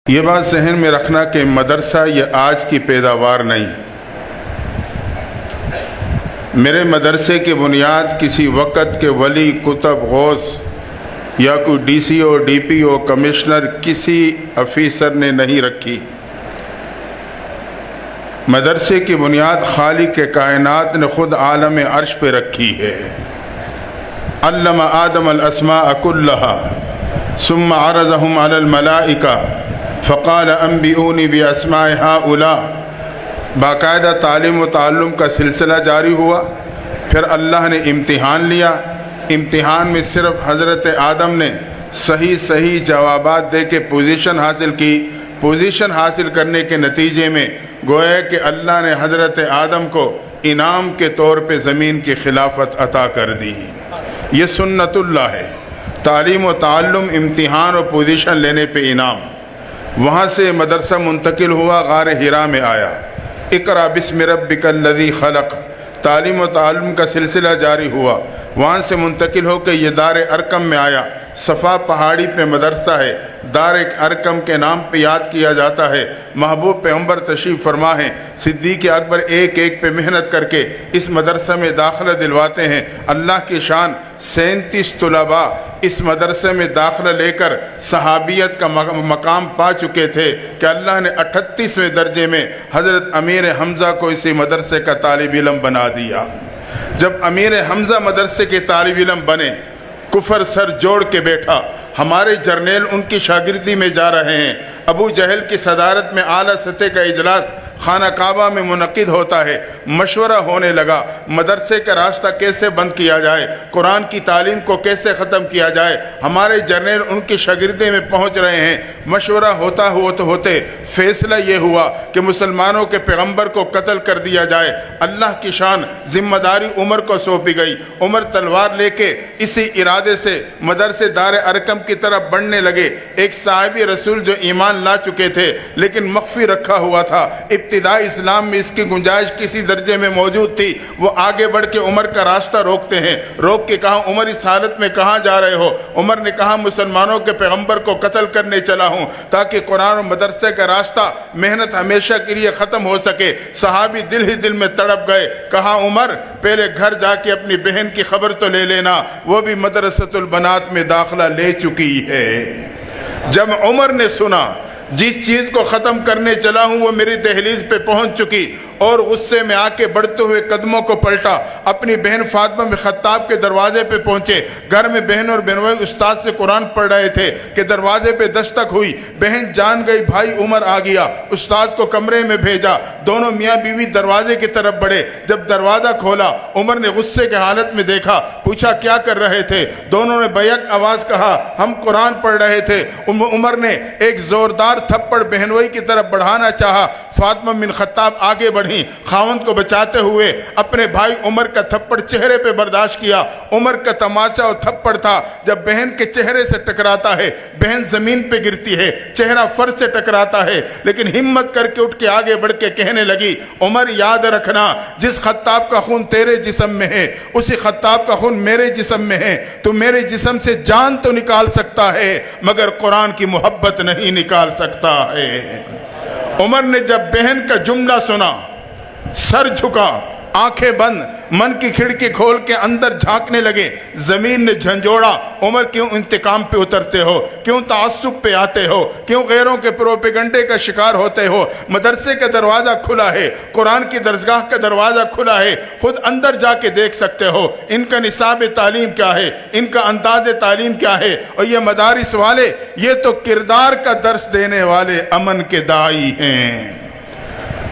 یہ بات ذہن میں رکھنا کہ مدرسہ یہ آج کی پیداوار نہیں، میرے مدرسے کی بنیاد کسی وقت کے ولی، کتب، غوث یا کوئی ڈی سی او، ڈی پی او، کمشنر، کسی افیسر نے نہیں رکھی۔ مدرسے کی بنیاد خالق کائنات نے خود عالم عرش پہ رکھی ہے۔ علم آدم الاسماء كلها ثم عرضهم على الملائکہ فقال انبئونی باسماء ہؤلاء۔ باقاعدہ تعلیم و تعلم کا سلسلہ جاری ہوا، پھر اللہ نے امتحان لیا۔ امتحان میں صرف حضرت آدم نے صحیح جوابات دے کے پوزیشن حاصل کی۔ پوزیشن حاصل کرنے کے نتیجے میں گویا کہ اللہ نے حضرت آدم کو انعام کے طور پہ زمین کی خلافت عطا کر دی۔ یہ سنت اللہ ہے، تعلیم و تعلم، امتحان اور پوزیشن لینے پہ انعام۔ وہاں سے مدرسہ منتقل ہوا، غار حرا میں آیا۔ اقرأ بسم ربک الذی خلق، تعلیم و تعلم کا سلسلہ جاری ہوا۔ وہاں سے منتقل ہو کے یہ دار ارقم میں آیا۔ صفا پہاڑی پہ مدرسہ ہے، دار ارقم کے نام پہ یاد کیا جاتا ہے۔ محبوب پیغمبر تشریف فرما ہیں، صدیق اکبر ایک پہ محنت کر کے اس مدرسہ میں داخلہ دلواتے ہیں۔ اللہ کی شان 37 طلباء اس مدرسے میں داخلہ لے کر صحابیت کا مقام پا چکے تھے کہ اللہ نے 38ویں درجے میں حضرت امیر حمزہ کو اسی مدرسے کا طالب علم بنا دیا۔ جب امیر حمزہ مدرسے کے طالب علم بنے، کفر سر جوڑ کے بیٹھا۔ ہمارے جرنیل ان کی شاگردی میں جا رہے ہیں۔ ابو جہل کی صدارت میں اعلیٰ سطح کا اجلاس خانہ کعبہ میں منعقد ہوتا ہے۔ مشورہ ہونے لگا مدرسے کا راستہ کیسے بند کیا جائے، قرآن کی تعلیم کو کیسے ختم کیا جائے۔ ہمارے جرنیل ان کی شاگردی میں پہنچ رہے ہیں۔ مشورہ ہوتے فیصلہ یہ ہوا کہ مسلمانوں کے پیغمبر کو قتل کر دیا جائے۔ اللہ کی شان ذمہ داری عمر کو سونپی گئی۔ عمر تلوار لے کے اسی ارادے سے مدرسے دار ارقم کی طرف بڑھنے لگے۔ ایک صحابی رسول جو ایمان لا چکے تھے لیکن مخفی رکھا ہوا تھا، ابتدائی اسلام میں اس کی گنجائش کسی درجے میں موجود تھی، وہ آگے بڑھ کے عمر کا راستہ روکتے ہیں۔ روک کے کہا، عمر اس حالت میں کہاں جا رہے ہو؟ عمر نے کہا، مسلمانوں کے پیغمبر کو قتل کرنے چلا ہوں تاکہ قرآن و مدرسے کا راستہ، محنت ہمیشہ کے لیے ختم ہو سکے۔ صحابی دل ہی دل میں تڑپ گئے۔ کہا، عمر پہلے گھر جا کے اپنی بہن کی خبر تو لے لینا، وہ بھی مدرسۃ البنات میں داخلہ لے چکی ہے۔ جب عمر نے سنا جس چیز کو ختم کرنے چلا ہوں وہ میری دہلیز پہ پہنچ چکی، اور غصے میں آ کے بڑھتے ہوئے قدموں کو پلٹا، اپنی بہن فاطمہ بن خطاب کے دروازے پہ پہنچے۔ گھر میں بہن اور بہنوئی استاد سے قرآن پڑھ رہے تھے کہ دروازے پہ دستک ہوئی۔ بہن جان گئی بھائی عمر آ گیا، استاد کو کمرے میں بھیجا۔ دونوں میاں بیوی دروازے کی طرف بڑھے۔ جب دروازہ کھولا، عمر نے غصے کے حالت میں دیکھا، پوچھا کیا کر رہے تھے؟ دونوں نے بیک آواز کہا، ہم قرآن پڑھ رہے تھے۔ عمر نے ایک زوردار تھپڑ بہنوئی کی طرف بڑھانا چاہا۔ فاطمہ بن خطاب آگے بڑھی، خاوند کو بچاتے ہوئے اپنے بھائی عمر کا تھپڑ چہرے پہ برداشت کیا۔ عمر کا تماشا اور تھپڑ تھا، جب بہن کے چہرے سے ٹکراتا ہے، بہن زمین پہ گرتی ہے، چہرہ فرش سے ٹکراتا ہے، لیکن ہمت کر کے اٹھ کے آگے بڑھ کے کہنے لگی، عمر یاد رکھنا، جس خطاب کا خون تیرے جسم میں ہے اسی خطاب کا خون میرے جسم میں ہے۔ تو میرے جسم سے جان تو نکال سکتا ہے مگر قرآن کی محبت نہیں نکال سکتا ہے۔ عمر نے جب بہن کا جملہ سنا، سر جھکا، آنکھیں بند، من کی کھڑکی کھول کے اندر جھانکنے لگے۔ زمین نے جھنجھوڑا، عمر کیوں انتقام پہ اترتے ہو؟ کیوں تعصب پہ آتے ہو؟ کیوں غیروں کے پروپیگنڈے کا شکار ہوتے ہو؟ مدرسے کا دروازہ کھلا ہے، قرآن کی درسگاہ کا دروازہ کھلا ہے، خود اندر جا کے دیکھ سکتے ہو ان کا نصاب تعلیم کیا ہے، ان کا انداز تعلیم کیا ہے۔ اور یہ مدارس والے، یہ تو کردار کا درس دینے والے امن کے داعی ہیں۔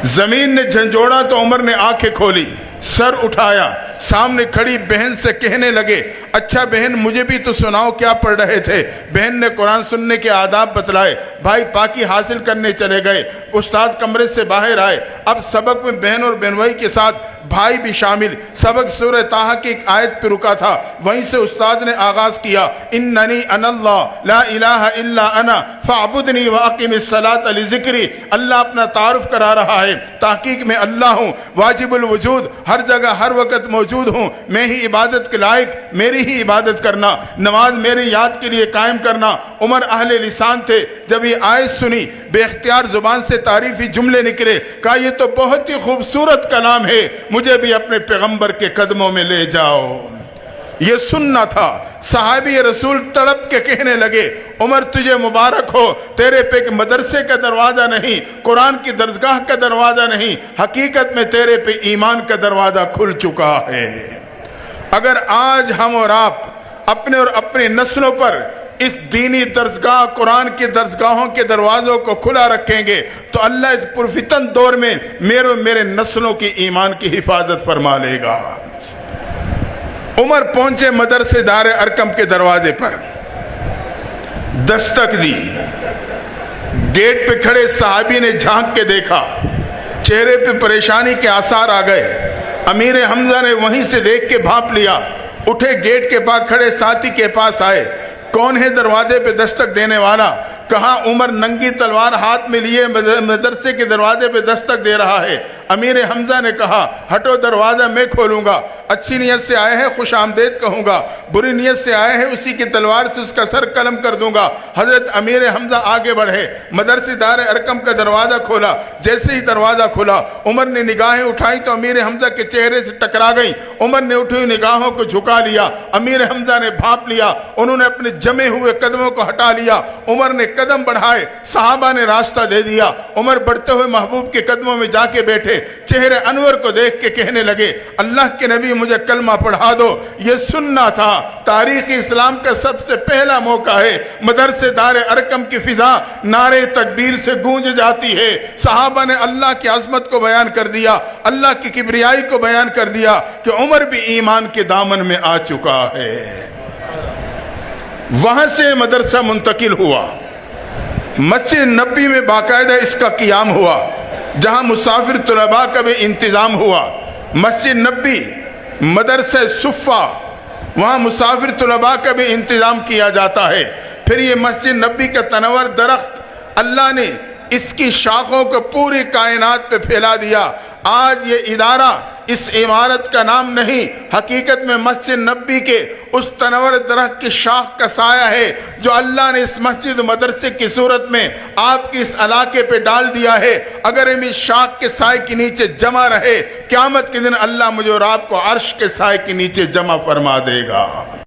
زمین نے جھنجھوڑا تو عمر نے آنکھیں کھولی، سر اٹھایا، سامنے کھڑی بہن سے کہنے لگے، اچھا بہن مجھے بھی تو سناؤ کیا پڑھ رہے تھے؟ بہن نے قرآن سننے کے آداب بتلائے۔ بھائی پاکی حاصل کرنے چلے گئے۔ استاد کمرے سے باہر آئے۔ اب سبق میں بہن اور بہنوئی کے ساتھ بھائی بھی شامل۔ سبق سورہ طٰہٰ کی ایک آیت پہ رکا تھا، وہیں سے استاد نے آغاز کیا، اننی انا اللہ لا الہ الا انا فاعبدنی واقم الصلاۃ لذکری۔ اللہ اپنا تعارف کرا رہا ہے، تحقیق میں اللہ ہوں، واجب الوجود، ہر جگہ ہر وقت موجود موجود ہوں, میں ہی عبادت کے لائق, میری ہی عبادت کرنا, نماز میری یاد کے لیے قائم کرنا. عمر اہل لسان تھے, جب یہ آیت سنی بے اختیار زبان سے تعریفی جملے نکلے, کہا یہ تو بہت ہی خوبصورت کلام ہے, مجھے بھی اپنے پیغمبر کے قدموں میں لے جاؤ. یہ سننا تھا. صحابی رسول تڑپ کے کہنے لگے, عمر تجھے مبارک ہو, تیرے پہ ایک مدرسے کا دروازہ نہیں, قرآن کی درسگاہ کا دروازہ نہیں, حقیقت میں تیرے پہ ایمان کا دروازہ کھل چکا ہے. اگر آج ہم اور آپ اپنے اور اپنی نسلوں پر اس دینی درسگاہ, قرآن کی درسگاہوں کے دروازوں کو کھلا رکھیں گے تو اللہ اس پرفتن دور میں میرے نسلوں کی ایمان کی حفاظت فرما لے گا. عمر پہنچے مدرسے دار ارقم کے دروازے پر, دستک دی. گیٹ پہ کھڑے صحابی نے جھانک کے دیکھا, چہرے پہ پریشانی کے آثار آ گئے. امیر حمزہ نے وہیں سے دیکھ کے بھانپ لیا, اٹھے گیٹ کے پاس کھڑے ساتھی کے پاس آئے. کون ہے دروازے پہ دستک دینے والا؟ کہا عمر ننگی تلوار ہاتھ میں لیے مدرسے کے دروازے پہ دستک دے رہا ہے. امیر حمزہ نے کہا ہٹو, دروازہ میں کھولوں گا. اچھی نیت سے آئے ہیں خوش آمدید کہوں گا, بری نیت سے آئے ہیں اسی کی تلوار سے اس کا سر قلم کر دوں گا. حضرت امیر حمزہ آگے بڑھے, مدرسے دار ارقم کا دروازہ کھولا. جیسے ہی دروازہ کھولا عمر نے نگاہیں اٹھائی تو امیر حمزہ کے چہرے سے ٹکرا گئی. عمر نے اٹھی ہوئی نگاہوں کو جھکا لیا. امیر حمزہ نے بھانپ لیا, انہوں نے اپنے جمے ہوئے قدموں کو ہٹا لیا. عمر نے قدم بڑھائے, صحابہ نے راستہ دے دیا. عمر بڑھتے ہوئے محبوب کے قدموں میں جا کے بیٹھے, چہرے انور کو دیکھ کے کہنے لگے اللہ کے نبی مجھے کلمہ پڑھا دو. یہ سننا تھا. تاریخ اسلام کا سب سے پہلا موقع ہے, مدرسے دار ارقم کی فضا نعرے تکبیر سے گونج جاتی ہے. صحابہ نے اللہ کی عظمت کو بیان کر دیا, اللہ کی کبریائی کو بیان کر دیا کہ عمر بھی ایمان کے دامن میں آ چکا ہے. وہاں سے مدرسہ منتقل ہوا, مسجد نبی میں باقاعدہ اس کا قیام ہوا, جہاں مسافر طلباء کا بھی انتظام ہوا. مسجد نبی, مدرسہ صفہ, وہاں مسافر طلباء کا بھی انتظام کیا جاتا ہے. پھر یہ مسجد نبی کا تنور درخت اللہ نے اس کی شاخوں کو پوری کائنات پہ پھیلا دیا. آج یہ ادارہ اس عمارت کا نام نہیں, حقیقت میں مسجد نبی کے اس تنور درخت کی شاخ کا سایہ ہے جو اللہ نے اس مسجد مدرسے کی صورت میں آپ کے اس علاقے پہ ڈال دیا ہے. اگر ہم اس شاخ کے سائے کے نیچے جمع رہے, قیامت کے دن اللہ مجھے اور آپ کو عرش کے سائے کے نیچے جمع فرما دے گا.